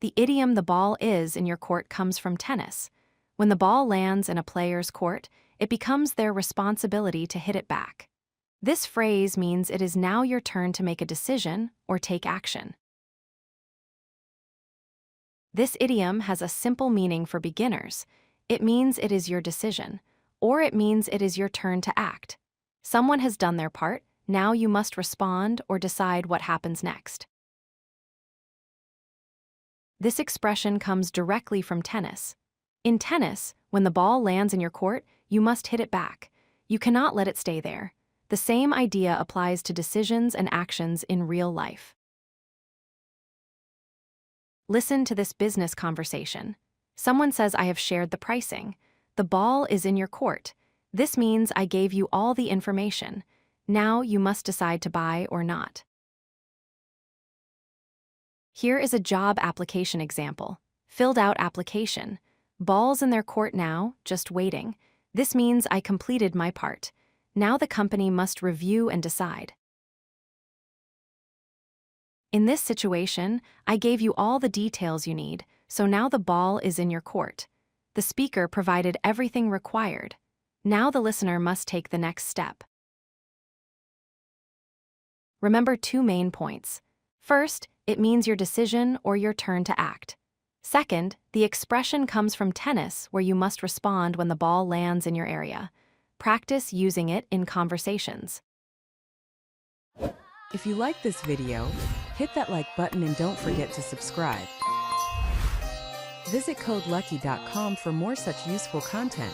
The idiom "the ball is in your court" comes from tennis. When the ball lands in a player's court, it becomes their responsibility to hit it back. This phrase means it is now your turn to make a decision or take action. This idiom has a simple meaning for beginners. It means it is your decision, or it means it is your turn to act. Someone has done their part, now you must respond or decide what happens next. This expression comes directly from tennis. In tennis, when the ball lands in your court, you must hit it back. You cannot let it stay there. The same idea applies to decisions and actions in real life. Listen to this business conversation. Someone says, "I have shared the pricing. The ball is in your court. This means I gave you all the information. Now you must decide to buy or not." Here is a job application example. Filled out application. Ball's in their court now, just waiting. This means I completed my part. Now the company must review and decide. In this situation, I gave you all the details you need, so now the ball is in your court. The speaker provided everything required. Now the listener must take the next step. Remember two main points. First, it means your decision or your turn to act. Second, the expression comes from tennis, where you must respond when the ball lands in your area. Practice using it in conversations. If you like this video, hit that like button and don't forget to subscribe. Visit codelucky.com for more such useful content.